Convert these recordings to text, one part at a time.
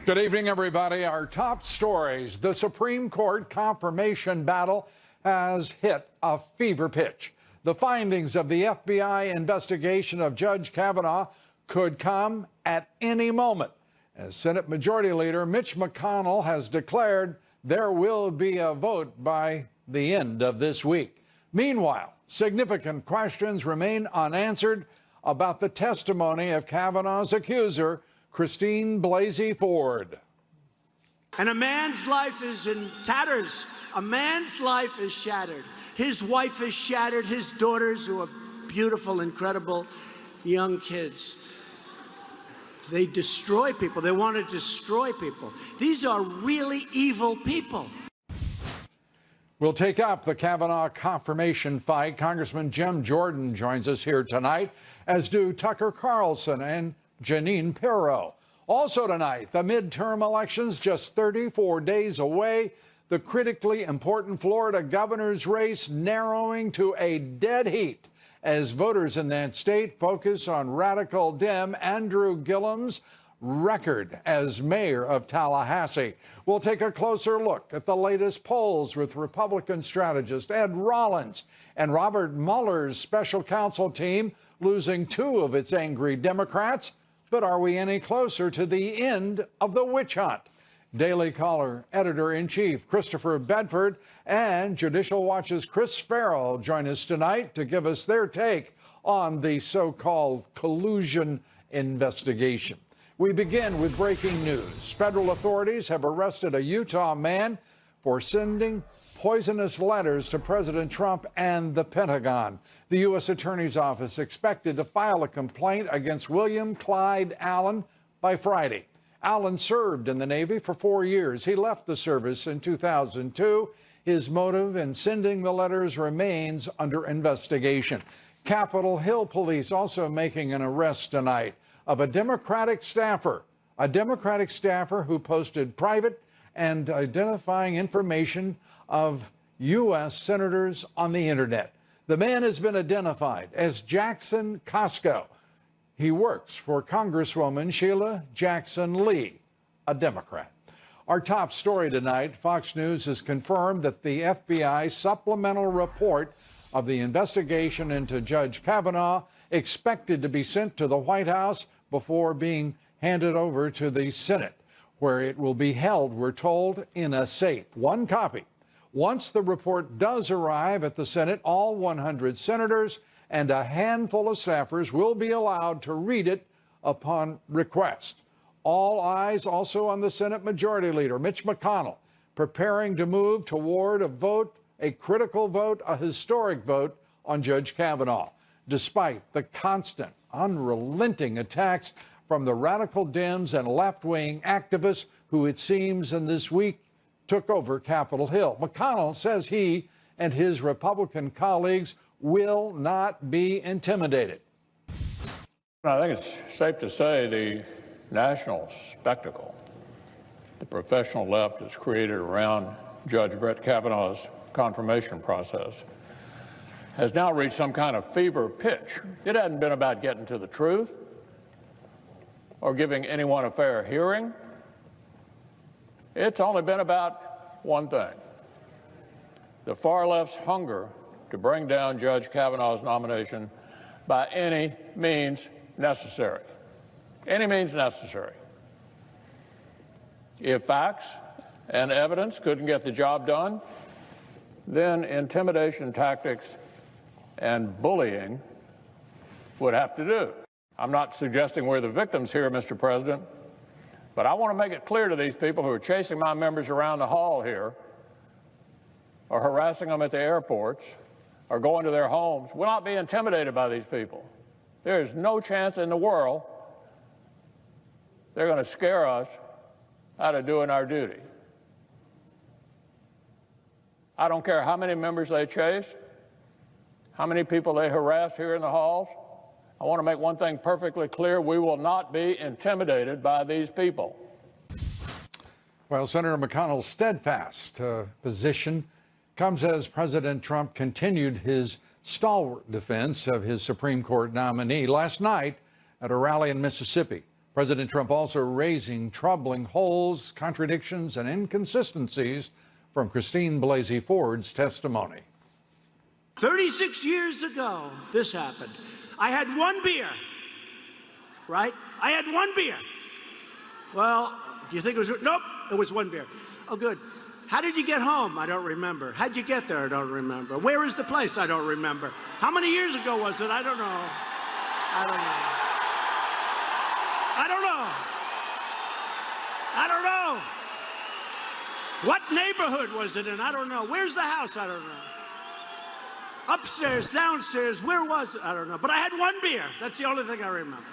Good evening, everybody. Our top stories. The Supreme Court confirmation battle has hit a fever pitch. The findings of the FBI investigation of Judge Kavanaugh could come at any moment, as Senate Majority Leader Mitch McConnell has declared there will be a vote by the end of this week. Meanwhile, significant questions remain unanswered about the testimony of Kavanaugh's accuser, Christine Blasey Ford. And a man's life is in tatters. A man's life is shattered. His wife is shattered. His daughters, who are beautiful, incredible young kids. They destroy people. They want to destroy people. These are really evil people. We'll take up the Kavanaugh confirmation fight. Congressman Jim Jordan joins us here tonight, as do Tucker Carlson and Jeanine Pirro. Also tonight, the midterm elections just 34 days away. The critically important Florida governor's race narrowing to a dead heat as voters in that state focus on radical Dem Andrew Gillum's record as mayor of Tallahassee. We'll take a closer look at the latest polls with Republican strategist Ed Rollins and Robert Mueller's special counsel team losing two of its angry Democrats. But are we any closer to the end of the witch hunt? Daily Caller editor-in-chief Christopher Bedford and Judicial Watch's Chris Farrell join us tonight to give us their take on the so-called collusion investigation. We begin with breaking news. Federal authorities have arrested a Utah man for sending poisonous letters to President Trump and the Pentagon. The U.S. Attorney's Office expected to file a complaint against William Clyde Allen by Friday. Allen served in the Navy for 4 years. He left the service in 2002. His motive in sending the letters remains under investigation. Capitol Hill police also making an arrest tonight of a Democratic staffer who posted private and identifying information of U.S. senators on the internet. The man has been identified as Jackson Costco. He works for Congresswoman Sheila Jackson Lee, a Democrat. Our top story tonight, Fox News has confirmed that the FBI supplemental report of the investigation into Judge Kavanaugh expected to be sent to the White House before being handed over to the Senate, where it will be held, we're told, in a safe. One copy. Once the report does arrive at the Senate, all 100 senators and a handful of staffers will be allowed to read it upon request. All eyes also on the Senate Majority Leader, Mitch McConnell, preparing to move toward a vote, a critical vote, a historic vote on Judge Kavanaugh, despite the constant, unrelenting attacks from the radical Dems and left-wing activists who, it seems, in this week took over Capitol Hill. McConnell says he and his Republican colleagues will not be intimidated. I think it's safe to say the national spectacle the professional left has created around Judge Brett Kavanaugh's confirmation process has now reached some kind of fever pitch. It hasn't been about getting to the truth or giving anyone a fair hearing. It's only been about one thing: the far left's hunger to bring down Judge Kavanaugh's nomination by any means necessary. Any means necessary. If facts and evidence couldn't get the job done, then intimidation tactics and bullying would have to do. I'm not suggesting we're the victims here, Mr. President, but I want to make it clear to these people who are chasing my members around the hall here, or harassing them at the airports, or going to their homes, we'll not be intimidated by these people. There is no chance in the world they're going to scare us out of doing our duty. I don't care how many members they chase, how many people they harass here in the halls. I want to make one thing perfectly clear: we will not be intimidated by these people. Well, Senator McConnell's steadfast position comes as President Trump continued his stalwart defense of his Supreme Court nominee last night at a rally in Mississippi. President Trump also raising troubling holes, contradictions, and inconsistencies from Christine Blasey Ford's testimony. 36 years ago, this happened. I had one beer, right? I had one beer. Well, do you think it was? Nope, it was one beer. Oh, good. How did you get home? I don't remember. How'd you get there? I don't remember. Where is the place? I don't remember. How many years ago was it? I don't know. I don't know. I don't know. I don't know. What neighborhood was it in? I don't know. Where's the house? I don't know. Upstairs, downstairs, where was it? I don't know. But I had one beer. That's the only thing I remember.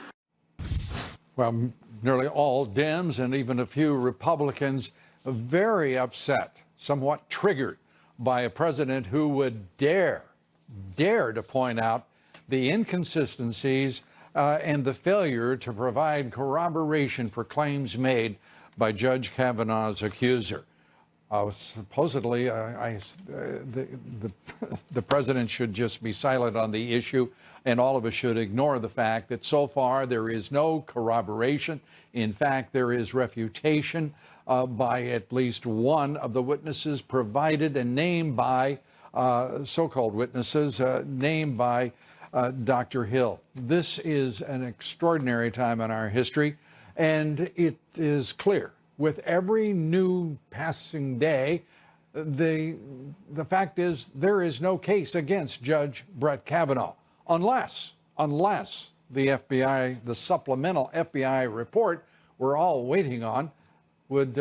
Well, nearly all Dems and even a few Republicans very upset, somewhat triggered by a president who would dare to point out the inconsistencies and the failure to provide corroboration for claims made by Judge Kavanaugh's accuser. Supposedly, the president should just be silent on the issue, and all of us should ignore the fact that so far there is no corroboration. In fact, there is refutation by at least one of the witnesses provided and named by so-called witnesses, named by Dr. Hill. This is an extraordinary time in our history, and it is clear with every new passing day, the fact is there is no case against Judge Brett Kavanaugh unless the FBI, the supplemental FBI report we're all waiting on, would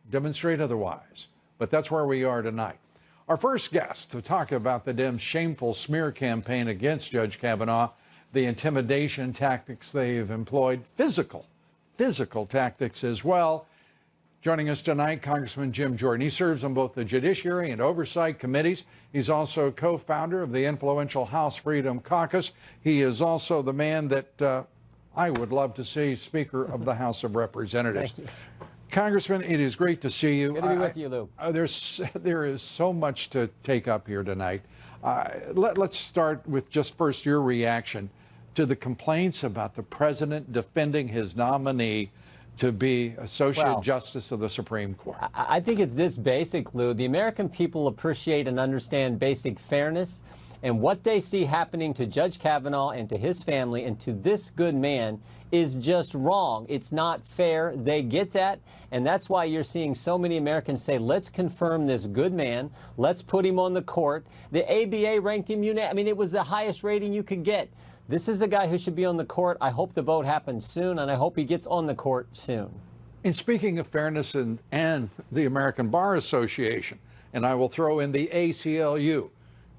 demonstrate otherwise. But that's where we are tonight. Our first guest to talk about the Dems' shameful smear campaign against Judge Kavanaugh, the intimidation tactics they've employed, physical tactics as well. Joining us tonight, Congressman Jim Jordan. He serves on both the Judiciary and Oversight Committees. He's also co-founder of the influential House Freedom Caucus. He is also the man that I would love to see Speaker of the House of Representatives. Thank you. Congressman, it is great to see you. Good to be with you, Lou. There is so much to take up here tonight. Let's start with just first your reaction to the complaints about the president defending his nominee to be Associate Justice of the Supreme Court. I think it's this basic, Lou. The American people appreciate and understand basic fairness, and what they see happening to Judge Kavanaugh and to his family and to this good man is just wrong. It's not fair. They get that, and that's why you're seeing so many Americans say, let's confirm this good man. Let's put him on the court. The ABA ranked him unanimous. I mean, it was the highest rating you could get. This is a guy who should be on the court. I hope the vote happens soon, and I hope he gets on the court soon. And speaking of fairness and the American Bar Association, and I will throw in the ACLU,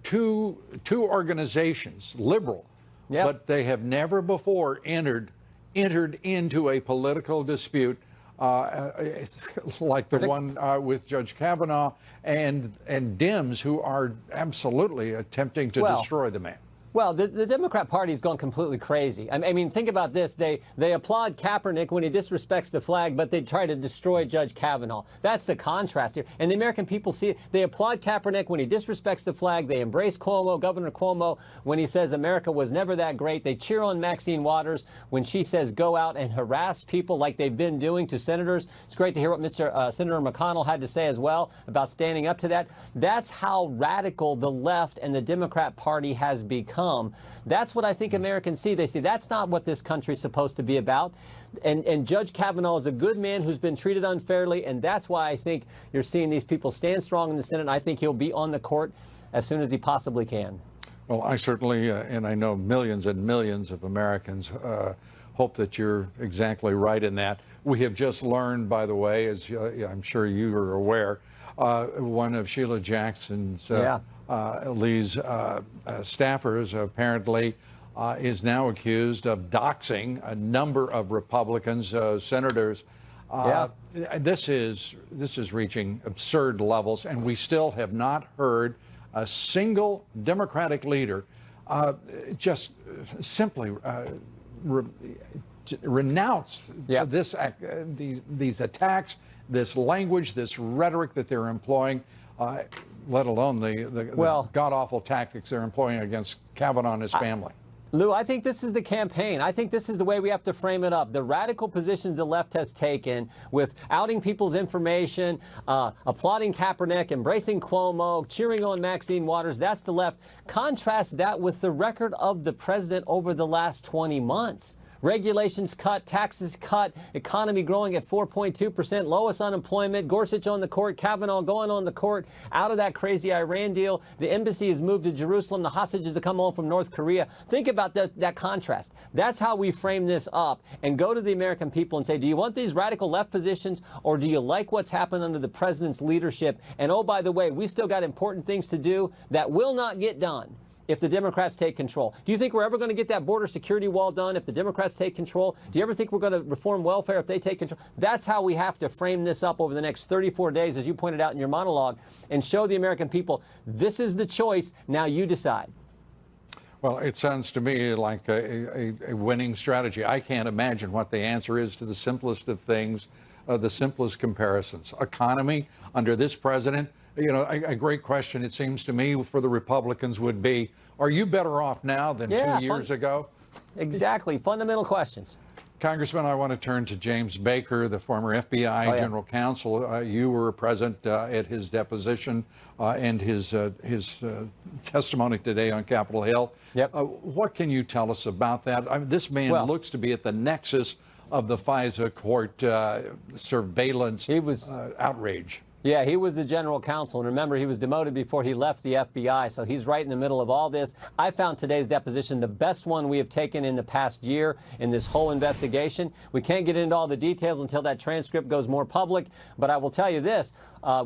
two organizations, liberal, but they have never before entered into a political dispute like the one with Judge Kavanaugh and Dems, who are absolutely attempting to destroy the man. Well, the Democrat Party has gone completely crazy. I mean, think about this. They applaud Kaepernick when he disrespects the flag, but they try to destroy Judge Kavanaugh. That's the contrast here. And the American people see it. They applaud Kaepernick when he disrespects the flag. They embrace Cuomo, Governor Cuomo, when he says America was never that great. They cheer on Maxine Waters when she says go out and harass people like they've been doing to senators. It's great to hear what Senator McConnell had to say as well about standing up to that. That's how radical the left and the Democrat Party has become. That's what I think Americans see. They see that's not what this country is supposed to be about. And Judge Kavanaugh is a good man who's been treated unfairly, and that's why I think you're seeing these people stand strong in the Senate. I think he'll be on the court as soon as he possibly can. Well, I certainly, and I know millions and millions of Americans hope that you're exactly right in that. We have just learned, by the way, as I'm sure you are aware, one of Sheila Jackson's Lee's staffers apparently is now accused of doxing a number of Republicans, senators. This is reaching absurd levels, and we still have not heard a single Democratic leader just simply renounce these attacks, this language, this rhetoric that they're employing. Let alone the god-awful tactics they're employing against Kavanaugh and his family. Lou, I think this is the campaign. I think this is the way we have to frame it up. The radical positions the left has taken with outing people's information, applauding Kaepernick, embracing Cuomo, cheering on Maxine Waters, that's the left. Contrast that with the record of the president over the last 20 months. Regulations cut, taxes cut, economy growing at 4.2%, lowest unemployment, Gorsuch on the court, Kavanaugh going on the court, out of that crazy Iran deal. The embassy has moved to Jerusalem. The hostages have come home from North Korea. Think about that contrast. That's how we frame this up and go to the American people and say, do you want these radical left positions, or do you like what's happened under the president's leadership? And oh, by the way, we still got important things to do that will not get done if the Democrats take control. Do you think we're ever going to get that border security wall done if the Democrats take control? Do you ever think we're going to reform welfare if they take control? That's how we have to frame this up over the next 34 days, as you pointed out in your monologue, and show the American people, this is the choice, now you decide. Well, it sounds to me like a winning strategy. I can't imagine what the answer is to the simplest of things, the simplest comparisons. Economy under this president, you know, a great question, it seems to me, for the Republicans would be, are you better off now than 2 years ago? Exactly. Fundamental questions. Congressman, I want to turn to James Baker, the former FBI general counsel. You were present at his deposition and his testimony today on Capitol Hill. Yep. What can you tell us about that? I mean, this man looks to be at the nexus of the FISA court surveillance outrage. Yeah, he was the general counsel. And remember, he was demoted before he left the FBI, so he's right in the middle of all this. I found today's deposition the best one we have taken in the past year in this whole investigation. We can't get into all the details until that transcript goes more public, but I will tell you this.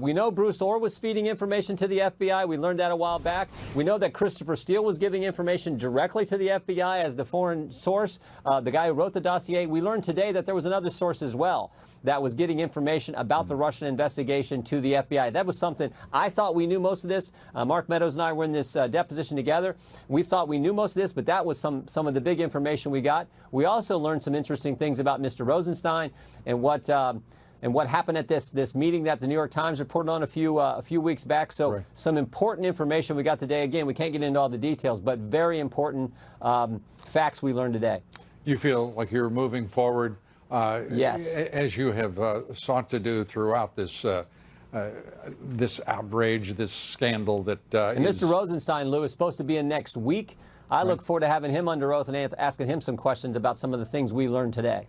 We know Bruce Orr was feeding information to the FBI. We learned that a while back. We know that Christopher Steele was giving information directly to the FBI as the foreign source, the guy who wrote the dossier. We learned today that there was another source as well that was getting information about the Russian investigation to the FBI. That was something I thought we knew most of this. Mark Meadows and I were in this deposition together. We thought we knew most of this, but that was some of the big information we got. We also learned some interesting things about Mr. Rosenstein and what happened at this meeting that the New York Times reported on a few weeks back. So some important information we got today. Again, we can't get into all the details, but very important facts we learned today. You feel like you're moving forward, yes, as you have sought to do throughout this this outrage, this scandal that and Mr. Rosenstein, Lou, is supposed to be in next week. I look forward to having him under oath and asking him some questions about some of the things we learned today.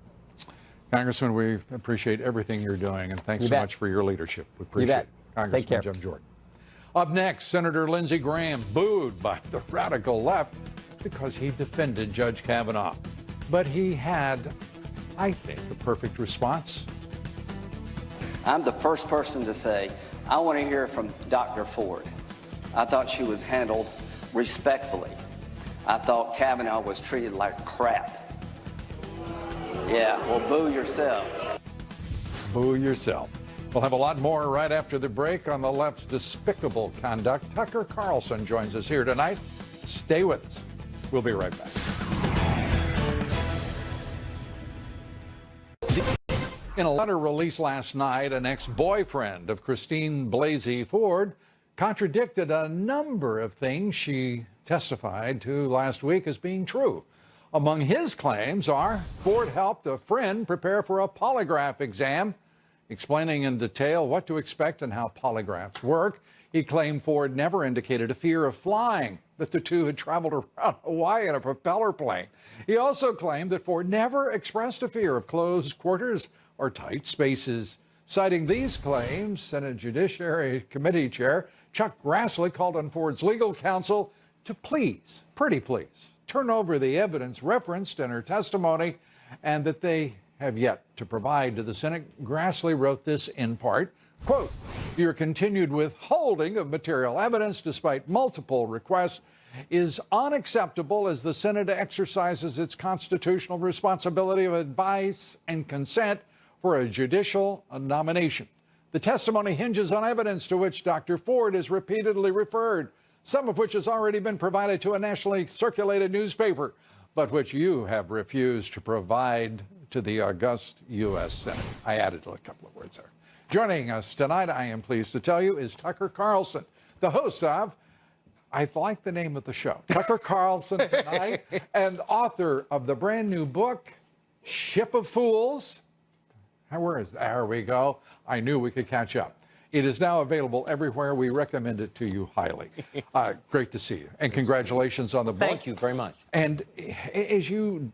Congressman, we appreciate everything you're doing, and thanks so much for your leadership. We appreciate it. Congressman Jim Jordan. Up next, Senator Lindsey Graham booed by the radical left because he defended Judge Kavanaugh. But he had, I think, the perfect response. I'm the first person to say, I want to hear from Dr. Ford. I thought she was handled respectfully. I thought Kavanaugh was treated like crap. Yeah, well, boo yourself. Boo yourself. We'll have a lot more right after the break on the left's despicable conduct. Tucker Carlson joins us here tonight. Stay with us. We'll be right back. In a letter released last night, an ex-boyfriend of Christine Blasey Ford contradicted a number of things she testified to last week as being true. Among his claims are Ford helped a friend prepare for a polygraph exam, explaining in detail what to expect and how polygraphs work. He claimed Ford never indicated a fear of flying, that the two had traveled around Hawaii in a propeller plane. He also claimed that Ford never expressed a fear of closed quarters or tight spaces. Citing these claims, Senate Judiciary Committee Chair Chuck Grassley called on Ford's legal counsel to please, pretty please, turn over the evidence referenced in her testimony and that they have yet to provide to the Senate. Grassley wrote this in part, quote, "Your continued withholding of material evidence despite multiple requests is unacceptable as the Senate exercises its constitutional responsibility of advice and consent for a judicial nomination. The testimony hinges on evidence to which Dr. Ford has repeatedly referred, some of which has already been provided to a nationally circulated newspaper, but which you have refused to provide to the august U.S. Senate." I added a couple of words there. Joining us tonight, I am pleased to tell you, is Tucker Carlson, the host of I like the name of the show. Tucker Carlson tonight, and author of the brand new book, Ship of Fools. Where is that? There we go. I knew we could catch up. It is now available everywhere. We recommend it to you highly. Great to see you. And congratulations on the book. Thank you very much. And as you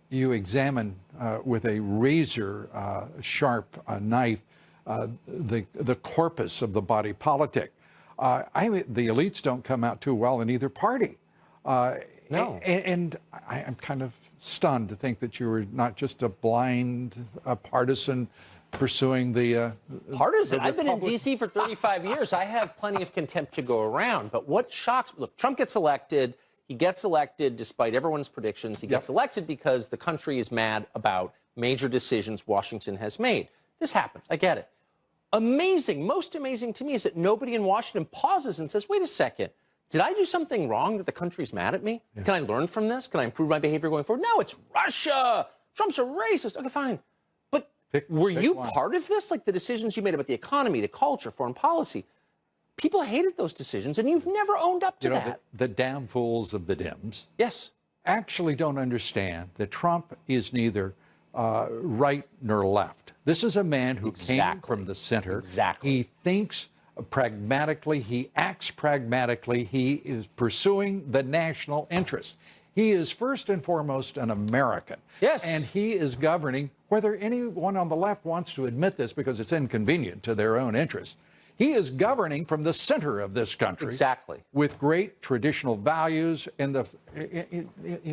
examine with a razor sharp knife the corpus of the body politic. The elites don't come out too well in either party. No. And I'm kind of stunned to think that you were not just a blind partisan pursuing the partisan. the I've been in Republic- D.C. for 35 years. I have plenty of contempt to go around. But what shocks me, look, Trump gets elected. He gets elected despite everyone's predictions. He gets elected because the country is mad about major decisions Washington has made. This happens. I get it. Amazing. Most amazing to me is that nobody in Washington pauses and says, wait a second. Did I do something wrong that the country's mad at me? Can I learn from this? Can I improve my behavior going forward? No, it's Russia. Trump's a racist. Okay, fine. But were you part of this? Like the decisions you made about the economy, the culture, foreign policy. People hated those decisions, and you've never owned up to that. The damn fools of the Dems Yes. actually don't understand that Trump is neither right nor left. This is a man who came from the center. Exactly. He thinks pragmatically. He acts pragmatically. He is pursuing the national interest. He is first and foremost an American. Yes. And he is governing, whether anyone on the left wants to admit this because it's inconvenient to their own interest. He is governing from the center of this country. Exactly. With great traditional values in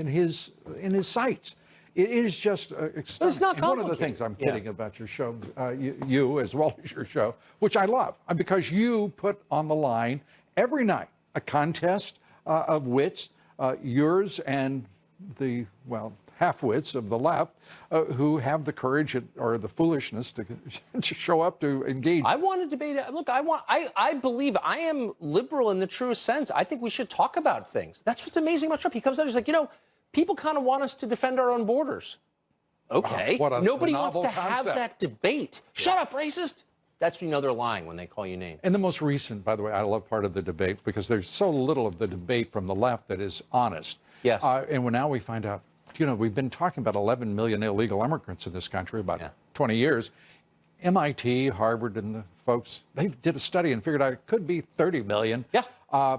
his sights. It is just it's not and one of the complicated. things I'm kidding about your show, you as well as your show, which I love, because you put on the line every night a contest of wits, yours and the, well, half-wits of the left who have the courage or the foolishness to show up to engage. I want to debate. Look, I believe I am liberal in the truest sense. I think we should talk about things. That's what's amazing about Trump. He comes out, he's like, people kind of want us to defend our own borders. Okay. Nobody wants to have that debate. Shut up, racist. That's when you know they're lying, when they call you names. And the most recent, by the way, I love part of the debate because there's so little of the debate from the left that is honest. Yes. And now we find out, we've been talking about 11 million illegal immigrants in this country about 20 years. MIT, Harvard, and the folks, they did a study and figured out it could be 30 million. Yeah.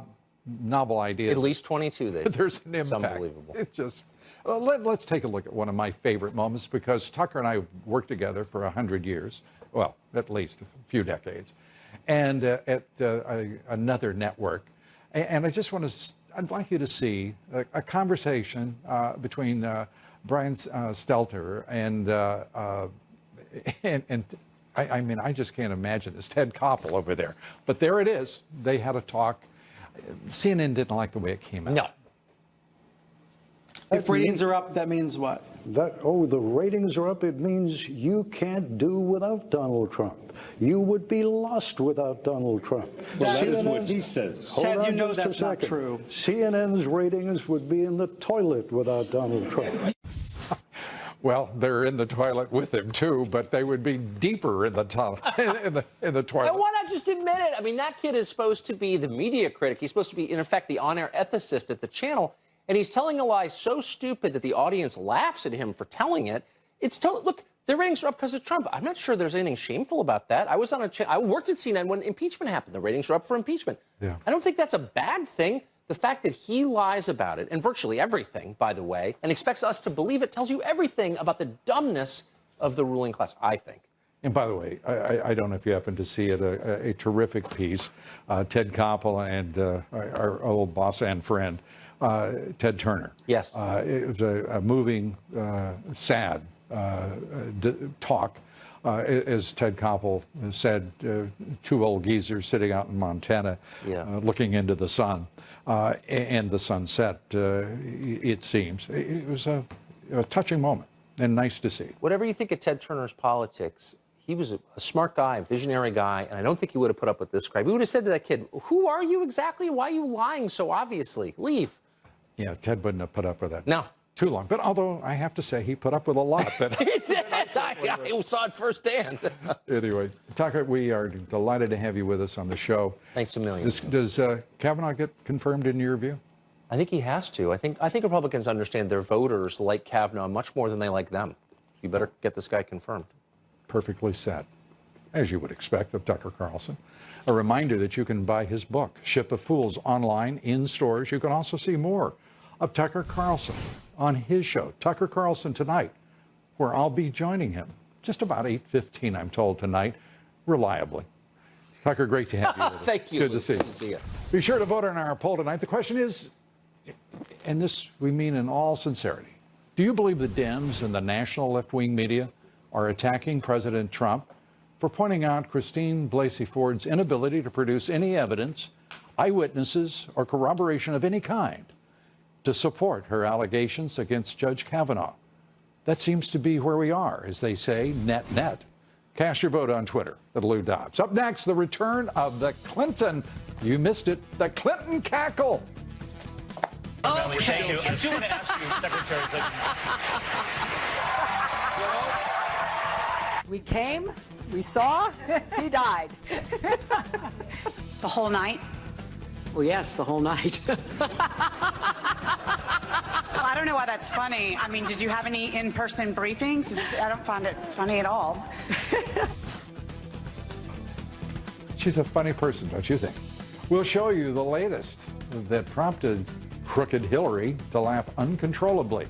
Novel idea. At least 22, they say. There's an impact. It's unbelievable. It's just, let's take a look at one of my favorite moments because Tucker and I worked together for 100 years. Well, at least a few decades. And at another network. And I just want to, I'd like you to see a conversation between Brian Stelter and I mean, I just can't imagine this. Ted Koppel over there. But there it is. They had a talk. CNN didn't like the way it came out. No. If ratings are up, that means what? The ratings are up. It means you can't do without Donald Trump. You would be lost without Donald Trump. Well, that is what he says. Ted, you know that's not true. CNN's ratings would be in the toilet without Donald Trump. Well, they're in the toilet with him too, but they would be deeper in the toilet. in the toilet. And why not just admit it? I mean, that kid is supposed to be the media critic. He's supposed to be, in effect, the on-air ethicist at the channel. And he's telling a lie so stupid that the audience laughs at him for telling it. Look, their ratings are up because of Trump. I'm not sure there's anything shameful about that. I was on I worked at CNN when impeachment happened. The ratings are up for impeachment. Yeah. I don't think that's a bad thing. The fact that he lies about it, and virtually everything, by the way, and expects us to believe it, tells you everything about the dumbness of the ruling class, I think. And by the way, I don't know if you happen to see it, a terrific piece, Ted Koppel and our old boss and friend, Ted Turner. Yes. It was a moving, sad talk. As Ted Koppel said, two old geezers sitting out in Montana looking into the sun and the sunset, it seems. It was a touching moment and nice to see. Whatever you think of Ted Turner's politics, he was a smart guy, a visionary guy, and I don't think he would have put up with this crap. He would have said to that kid, who are you exactly? Why are you lying so obviously? Leave. Yeah, Ted wouldn't have put up with that. No. too long. But although I have to say he put up with a lot. That He did. I saw it firsthand. Anyway, Tucker, we are delighted to have you with us on the show. Thanks a million. Does Kavanaugh get confirmed in your view? I think he has to. I think Republicans understand their voters like Kavanaugh much more than they like them. You better get this guy confirmed. Perfectly said, as you would expect of Tucker Carlson. A reminder that you can buy his book, Ship of Fools, online, in stores. You can also see more of Tucker Carlson on his show, Tucker Carlson Tonight, where I'll be joining him just about 8:15, I'm told, tonight, reliably. Tucker, great to have you with us. Thank you. Good to see you. Good to see you. Be sure to vote on our poll tonight. The question is, and this we mean in all sincerity, do you believe the Dems and the national left-wing media are attacking President Trump for pointing out Christine Blasey Ford's inability to produce any evidence, eyewitnesses, or corroboration of any kind to support her allegations against Judge Kavanaugh? That seems to be where we are, as they say, net. Cast your vote on Twitter at Lou Dobbs. Up next, the return of the Clinton, you missed it, the Clinton cackle. Thank you. I do want to ask you, Secretary Clinton. We came, we saw, he died. The whole night? Well, yes, the whole night. Well, I don't know why that's funny. I mean, did you have any in-person briefings? I don't find it funny at all. She's a funny person, don't you think? We'll show you the latest that prompted crooked Hillary to laugh uncontrollably.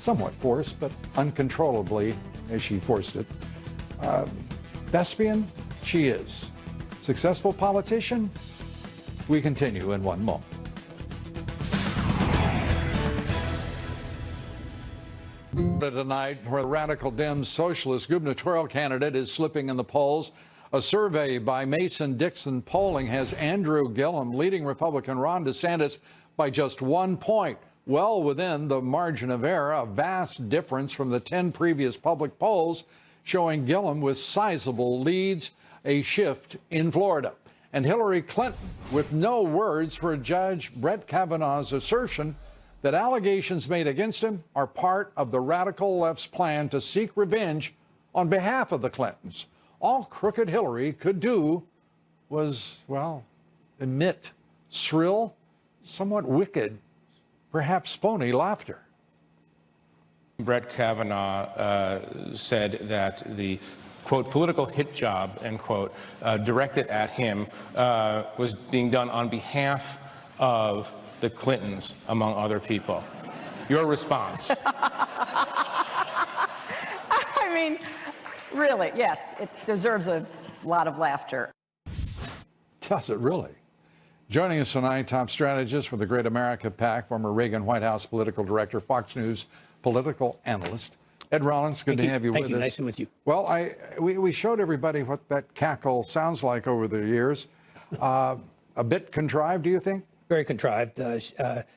Somewhat forced, but uncontrollably as she forced it. Thespian, she is. Successful politician? We continue in one moment. Tonight, where the radical Dems socialist gubernatorial candidate is slipping in the polls, a survey by Mason-Dixon Polling has Andrew Gillum leading Republican Ron DeSantis by just 1 point, well within the margin of error, a vast difference from the 10 previous public polls showing Gillum with sizable leads, a shift in Florida. And Hillary Clinton with no words for Judge Brett Kavanaugh's assertion that allegations made against him are part of the radical left's plan to seek revenge on behalf of the Clintons. All crooked Hillary could do was, well, emit shrill, somewhat wicked, perhaps phony laughter. Brett Kavanaugh said that the, quote, political hit job, end quote, directed at him was being done on behalf of the Clintons, among other people. Your response? I mean, really, yes, it deserves a lot of laughter. Does it really? Joining us tonight, top strategist for the Great America PAC, former Reagan White House political director, Fox News political analyst, Ed Rollins. Good to have you with us. Nice to be with you. Well, we showed everybody what that cackle sounds like over the years. A bit contrived, do you think? Very contrived.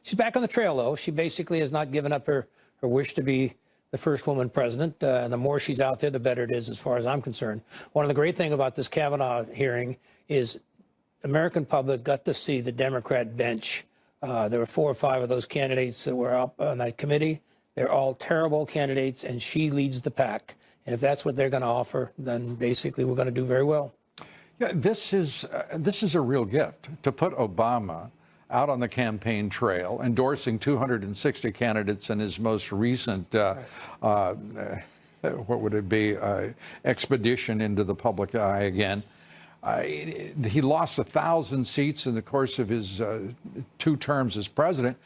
She's back on the trail, though. She basically has not given up her wish to be the first woman president. And the more she's out there, the better it is, as far as I'm concerned. One of the great things about this Kavanaugh hearing is American public got to see the Democrat bench. There were 4 or 5 of those candidates that were up on that committee. They're all terrible candidates, and she leads the pack. And if that's what they're going to offer, then basically we're going to do very well. Yeah, this is a real gift to put Obama out on the campaign trail, endorsing 260 candidates in his most recent, what would it be, expedition into the public eye again. He lost 1,000 seats in the course of his 2 terms as president.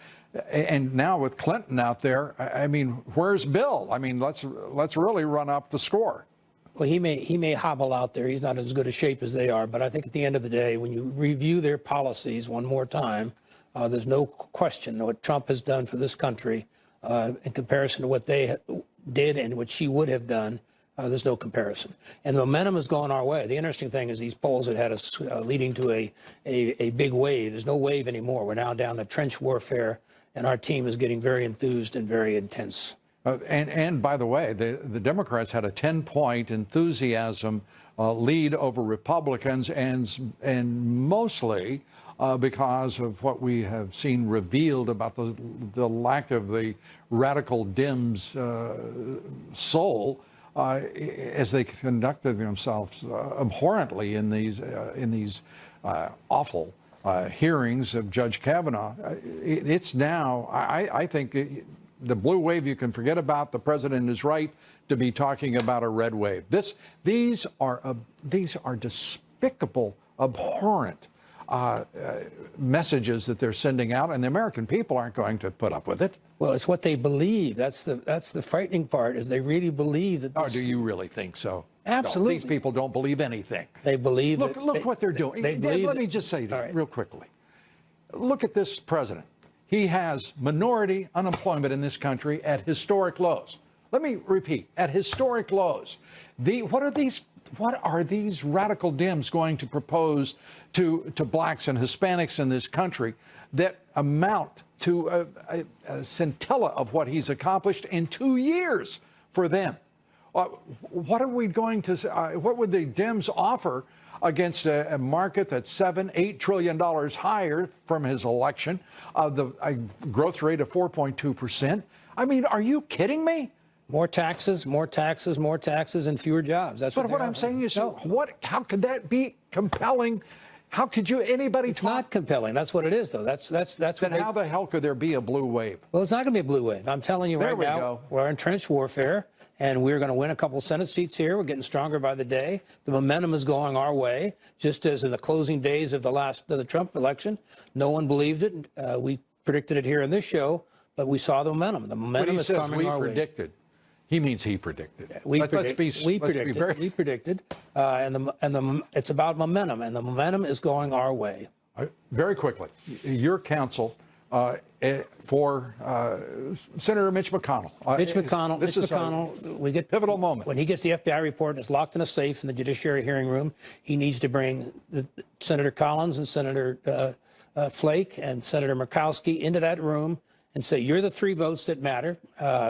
And now with Clinton out there, I mean, where's Bill? I mean, let's really run up the score. Well, he may hobble out there. He's not as good a shape as they are. But I think at the end of the day, when you review their policies one more time, there's no question what Trump has done for this country in comparison to what they did and what she would have done. There's no comparison. And the momentum has gone our way. The interesting thing is these polls that had us leading to a big wave. There's no wave anymore. We're now down to trench warfare, and our team is getting very enthused and very intense. And by the way, the Democrats had a 10-point enthusiasm lead over Republicans, and mostly because of what we have seen revealed about the lack of the radical Dems' soul as they conducted themselves abhorrently in these awful hearings of Judge Kavanaugh. It's now, I think, the blue wave you can forget about. The president is right to be talking about a red wave. These are despicable, abhorrent messages that they're sending out, and the American people aren't going to put up with it. Well, it's what they believe. That's the frightening part, is they really believe that. Oh, do you really think so? Absolutely. No, these people don't believe anything. They believe. Look what they're doing. Let me just say to you real quickly. Look at this president. He has minority unemployment in this country at historic lows. Let me repeat, at historic lows. What are these radical Dems going to propose to blacks and Hispanics in this country that amount to a scintilla of what he's accomplished in 2 years for them? What are we going to? What would the Dems offer against a market that's $7-8 trillion higher from his election, a growth rate of 4.2%? I mean, are you kidding me? More taxes, more taxes, more taxes, and fewer jobs. That's what I'm saying is, how could that be compelling? How could anybody? It's not compelling. That's what it is, though. That's. Then how the hell could there be a blue wave? Well, it's not going to be a blue wave. I'm telling you right now, we're in trench warfare, and we're going to win a couple Senate seats here. We're getting stronger by the day. The momentum is going our way, just as in the closing days of the Trump election. No one believed it. We predicted it here in this show, but we saw the momentum. The momentum is coming our way. We predicted. He means he predicted. We predicted, and it's about momentum, and the momentum is going our way. Very quickly, your counsel for Senator Mitch McConnell. Mitch McConnell, we get pivotal moment. When he gets the FBI report and it's locked in a safe in the Judiciary hearing room, he needs to bring Senator Collins and Senator Flake and Senator Murkowski into that room and say, you're the 3 votes that matter.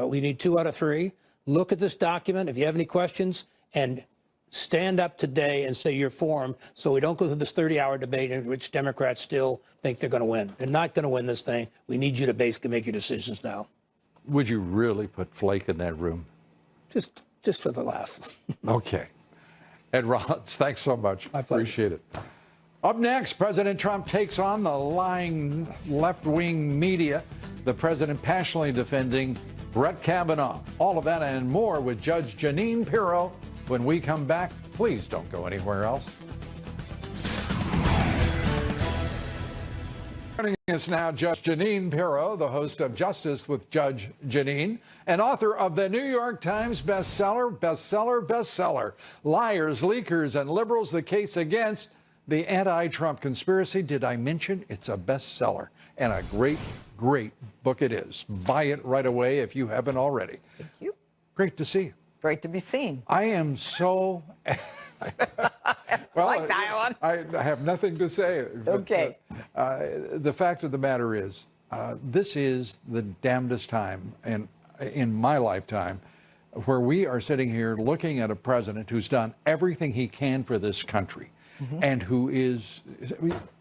We need 2 out of 3. Look at this document. If you have any questions, and stand up today and say you're for him, so we don't go through this 30-hour debate in which Democrats still think they're going to win. They're not going to win this thing. We need you to basically make your decisions now. Would you really put Flake in that room? Just for the laugh. Okay. Ed Rollins, thanks so much. My pleasure. Appreciate it. Up next, President Trump takes on the lying left-wing media. The president passionately defending Brett Kavanaugh. All of that and more with Judge Jeanine Pirro when we come back. Please don't go anywhere else. Joining us now, Judge Jeanine Pirro, the host of Justice with Judge Jeanine, and author of the New York Times bestseller, Liars, Leakers, and Liberals, the Case Against the Anti-Trump Conspiracy. Did I mention it's a bestseller? And a great, great book it is. Buy it right away if you haven't already. Thank you. Great to see you. Great to be seen. I am so... Well, like that one. I have nothing to say. Okay. The fact of the matter is, this is the damnedest time in my lifetime where we are sitting here looking at a president who's done everything he can for this country. Mm-hmm. And who is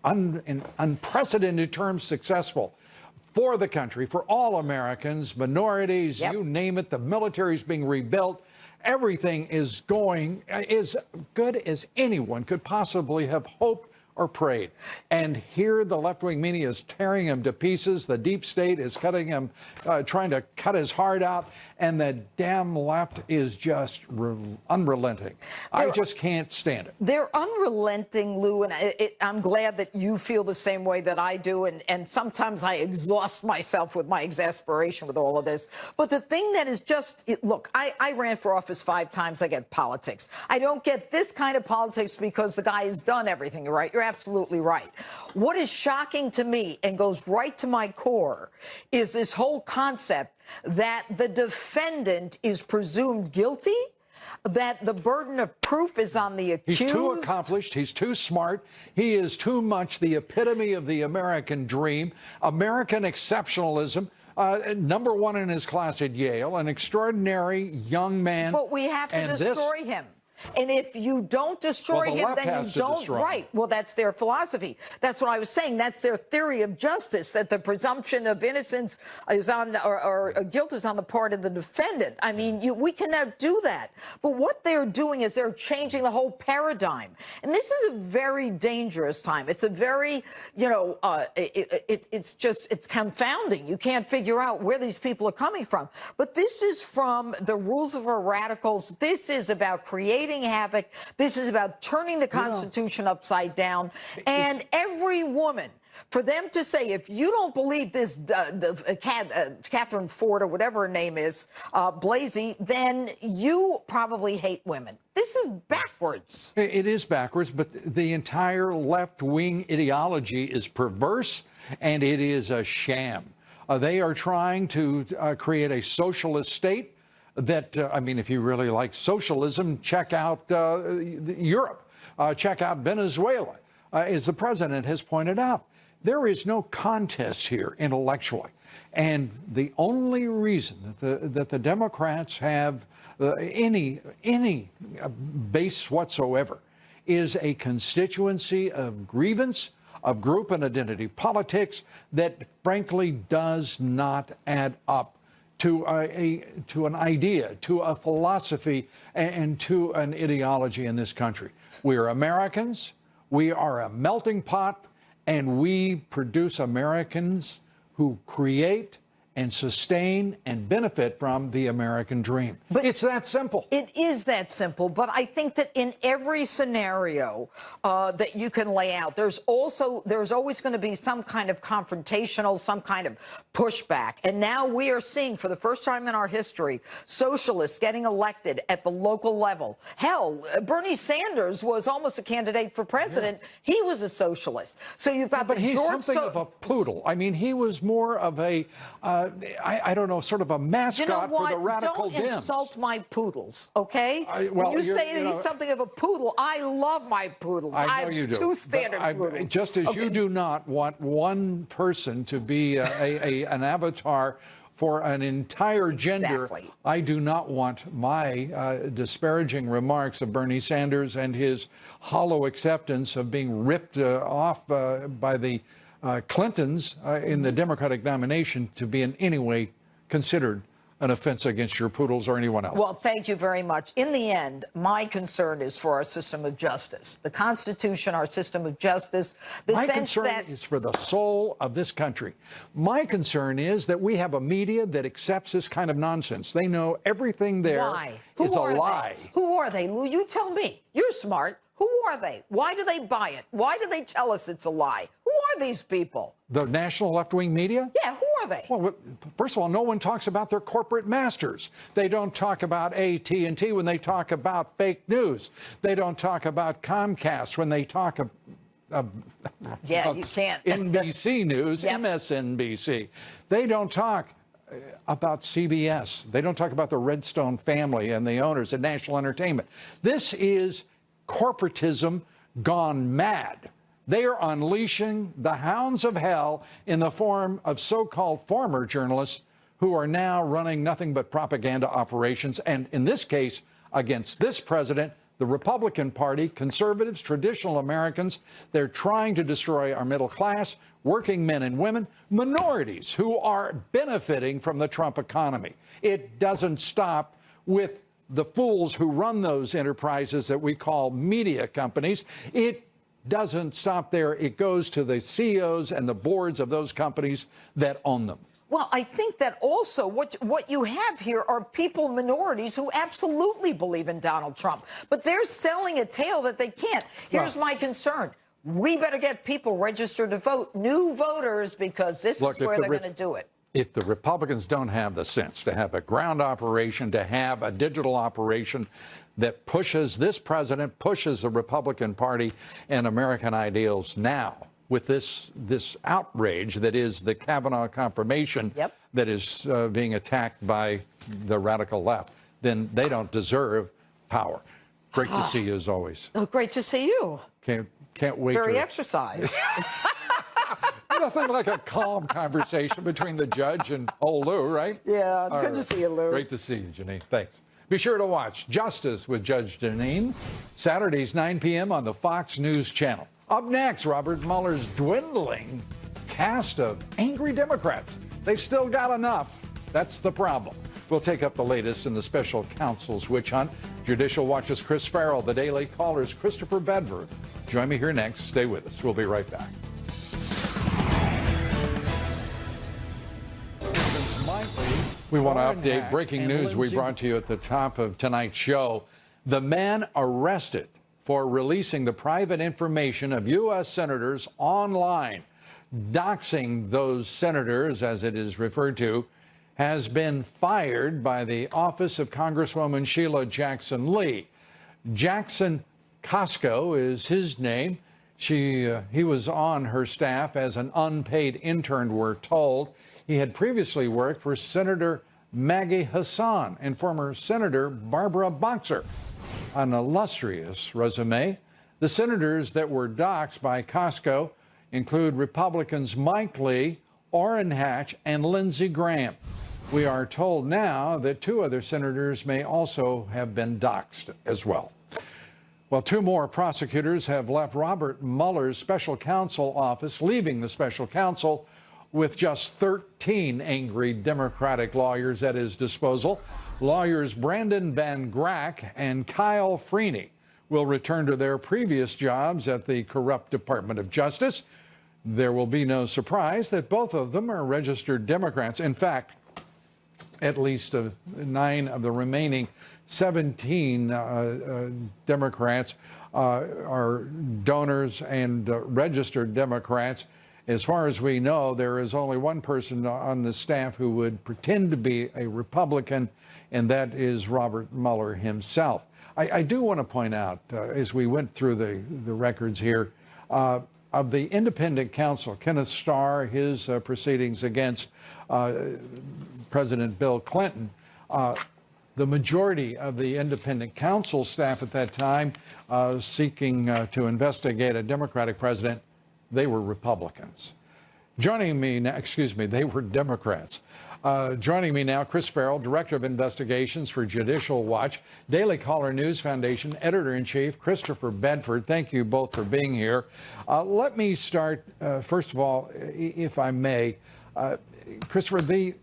in unprecedented terms successful for the country, for all Americans, minorities, you name it. The military is being rebuilt. Everything is going as good as anyone could possibly have hoped or prayed. And here the left-wing media is tearing him to pieces. The deep state is cutting him, trying to cut his heart out. And the damn left is just unrelenting. I just can't stand it. They're unrelenting, Lou, and I'm glad that you feel the same way that I do. And sometimes I exhaust myself with my exasperation with all of this. But the thing that is just, look, I ran for office 5 times. I get politics. I don't get this kind of politics because the guy has done everything right. You're absolutely right. What is shocking to me and goes right to my core is this whole concept that the defendant is presumed guilty, that the burden of proof is on the accused. He's too accomplished. He's too smart. He is too much the epitome of the American dream, American exceptionalism. Number 1 in his class at Yale, an extraordinary young man. But we have to destroy him. And if you don't destroy Well, the him, left then has you to don't. destroy him. Right. Well, that's their philosophy. That's what I was saying. That's their theory of justice, that the presumption of innocence is on or guilt is on the part of the defendant. I mean, we cannot do that. But what they're doing is they're changing the whole paradigm. And this is a very dangerous time. It's a very, it's confounding. You can't figure out where these people are coming from. But this is from the rules of our radicals. This is about creating havoc. This is about turning the Constitution upside down. And every woman, for them to say, if you don't believe this, Catherine Ford or whatever her name is, Blasey, then you probably hate women. This is backwards. It is backwards, but the entire left-wing ideology is perverse, and it is a sham. They are trying to create a socialist state that, I mean, if you really like socialism, check out Europe, check out Venezuela, as the president has pointed out. There is no contest here intellectually. And the only reason that the Democrats have any base whatsoever is a constituency of grievance, of group and identity politics that frankly does not add up to an idea, to a philosophy, and to an ideology in this country. We are Americans. We are a melting pot. And we produce Americans who create and sustain and benefit from the American dream. But it's that simple. It is that simple. But I think that in every scenario that you can lay out, there's always going to be some kind of confrontational, some kind of pushback. And now we are seeing, for the first time in our history, socialists getting elected at the local level. Hell, Bernie Sanders was almost a candidate for president. Yeah. He was a socialist. So you've got but he's something of a poodle. I mean, he was more of a I don't know, sort of a mascot for the radical Dems. Don't insult my poodles, okay? When you say that he's something of a poodle, I love my poodles. I know you do. Two standard poodles. Just as you do not want one person to be an avatar for an entire gender, I do not want my disparaging remarks of Bernie Sanders and his hollow acceptance of being ripped off by the Clintons in the Democratic nomination to be in any way considered an offense against your poodles or anyone else. Well, thank you very much. In the end, my concern is for our system of justice, the Constitution, our system of justice. My concern is for the soul of this country. My concern is that we have a media that accepts this kind of nonsense. They know everything there is a lie. Who are they, Lou? You tell me. You're smart. Who are they? Why do they buy it? Why do they tell us it's a lie? Who are these people? The national left-wing media? Yeah, who are they? Well, first of all, no one talks about their corporate masters. They don't talk about AT&T when they talk about fake news. They don't talk about Comcast when they talk about you can't. NBC News, MSNBC. They don't talk about CBS. They don't talk about the Redstone family and the owners at National Entertainment. This is corporatism gone mad. They are unleashing the hounds of hell in the form of so-called former journalists who are now running nothing but propaganda operations, and in this case, against this president, the Republican Party, conservatives, traditional Americans. They're trying to destroy our middle class, working men and women, minorities who are benefiting from the Trump economy. It doesn't stop with the fools who run those enterprises that we call media companies. It doesn't stop there. It goes to the CEOs and the boards of those companies that own them. Well, I think that also what you have here are people, minorities, who absolutely believe in Donald Trump. But they're selling a tale that they can't. Here's my concern. We better get people registered to vote, new voters, because this is where they're going to do it. If the Republicans don't have the sense to have a ground operation, to have a digital operation that pushes this president, pushes the Republican Party and American ideals now, with this outrage that is the Kavanaugh confirmation that is being attacked by the radical left, then they don't deserve power. Great to see you as always. Oh, great to see you. Can't wait. Very exercised. Nothing like a calm conversation between the judge and old Lou, right? Yeah, good to see you, Lou. Great to see you, Janine. Thanks. Be sure to watch Justice with Judge Janine, Saturdays 9 p.m. on the Fox News Channel. Up next, Robert Mueller's dwindling cast of angry Democrats. They've still got enough. That's the problem. We'll take up the latest in the special counsel's witch hunt. Judicial Watch's Chris Farrell, the Daily Caller's Christopher Bedford. Join me here next. Stay with us. We'll be right back. We want to update breaking news we brought to you at the top of tonight's show. The man arrested for releasing the private information of U.S. senators online, doxing those senators, as it is referred to, has been fired by the office of Congresswoman Sheila Jackson Lee. Jackson Costco is his name. He was on her staff as an unpaid intern, we're told. He had previously worked for Senator Maggie Hassan and former Senator Barbara Boxer. An illustrious resume. The senators that were doxxed by Costco include Republicans Mike Lee, Orrin Hatch, and Lindsey Graham. We are told now that 2 other senators may also have been doxxed as well. Well, 2 more prosecutors have left Robert Mueller's special counsel office, leaving the special counsel with just 13 angry Democratic lawyers at his disposal. Lawyers Brandon Van Grack and Kyle Freeney will return to their previous jobs at the corrupt Department of Justice. There will be no surprise that both of them are registered Democrats. In fact, at least 9 of the remaining 17 Democrats are donors and registered Democrats. As far as we know, there is only one person on the staff who would pretend to be a Republican, and that is Robert Mueller himself. I do want to point out, as we went through the records here, of the independent counsel, Kenneth Starr, his proceedings against President Bill Clinton, the majority of the independent counsel staff at that time seeking to investigate a Democratic president, they were Republicans. Joining me now, they were Democrats. Joining me now, Chris Farrell, Director of Investigations for Judicial Watch, Daily Caller News Foundation, Editor-in-Chief, Christopher Bedford. Thank you both for being here. Let me start, first of all, if I may. Christopher, the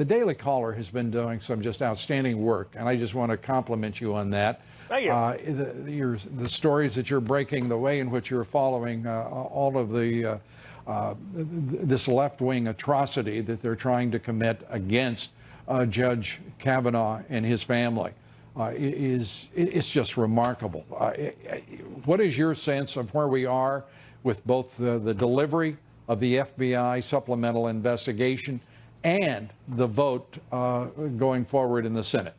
Daily Caller has been doing some just outstanding work, and I just want to compliment you on that. Thank you. The stories that you're breaking, the way in which you're following all of this left-wing atrocity that they're trying to commit against Judge Kavanaugh and his family it's just remarkable. What is your sense of where we are with both the delivery of the FBI supplemental investigation and the vote going forward in the Senate?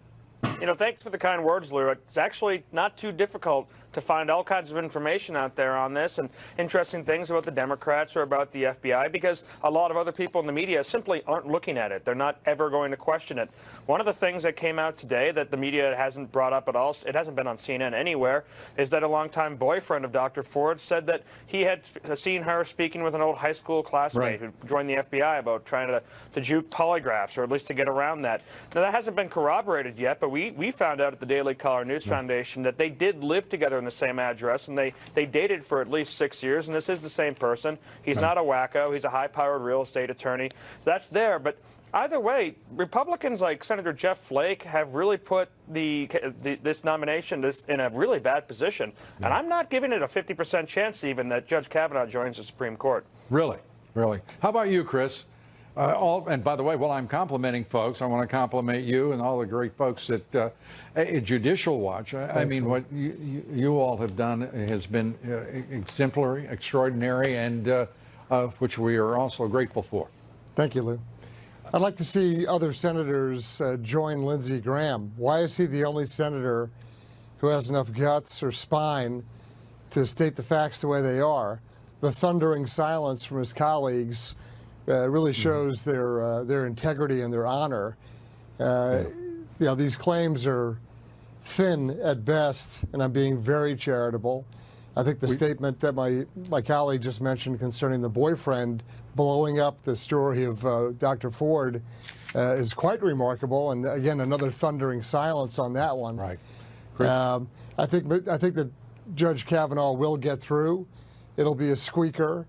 You know, thanks for the kind words, Lou. It's actually not too difficult to find all kinds of information out there on this and interesting things about the Democrats or about the FBI, because a lot of other people in the media simply aren't looking at it. They're not ever going to question it. One of the things that came out today that the media hasn't brought up at all, it hasn't been on CNN anywhere, is that a longtime boyfriend of Dr. Ford said that he had seen her speaking with an old high school classmate who joined the FBI about trying to juke polygraphs, or at least to get around that. Now, that hasn't been corroborated yet, but we found out at the Daily Caller News Foundation that they did live together in the same address, and they dated for at least 6 years, and this is the same person. He's not a wacko. He's a high-powered real estate attorney. So that's there, but either way, Republicans like Senator Jeff Flake have really put this nomination in a really bad position, and I'm not giving it a 50% chance even that Judge Kavanaugh joins the Supreme Court. Really? Really? How about you, Chris? And by the way, while I'm complimenting folks, I want to compliment you and all the great folks at Judicial Watch. I mean, what you all have done has been exemplary, extraordinary, and which we are also grateful for. Thank you, Lou. I'd like to see other senators join Lindsey Graham. Why is he the only senator who has enough guts or spine to state the facts the way they are? The thundering silence from his colleagues really shows their integrity and their honor. You know, these claims are thin at best, and I'm being very charitable. I think the statement that my colleague just mentioned concerning the boyfriend blowing up the story of Dr. Ford is quite remarkable. And again, another thundering silence on that one. Right. I think that Judge Kavanaugh will get through. It'll be a squeaker,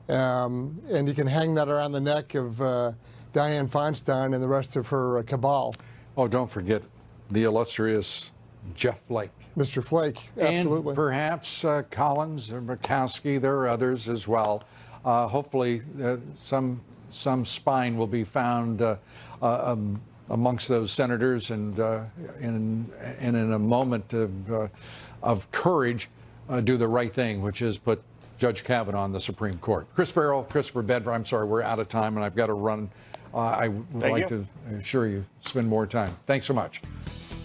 and you can hang that around the neck of Dianne Feinstein and the rest of her cabal. Oh, don't forget the illustrious Jeff Flake. Mr. Flake, absolutely. And perhaps Collins or Murkowski. There are others as well. Hopefully, some spine will be found amongst those senators, and in a moment of courage, do the right thing, which is put Judge Kavanaugh on the Supreme Court. Chris Farrell, Christopher Bedford, I'm sorry, we're out of time, and I've got to run. I would like to assure you spend more time. Thanks so much.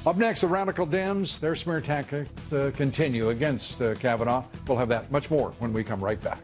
Up next, the radical Dems, their smear tactics continue against Kavanaugh. We'll have that much more when we come right back.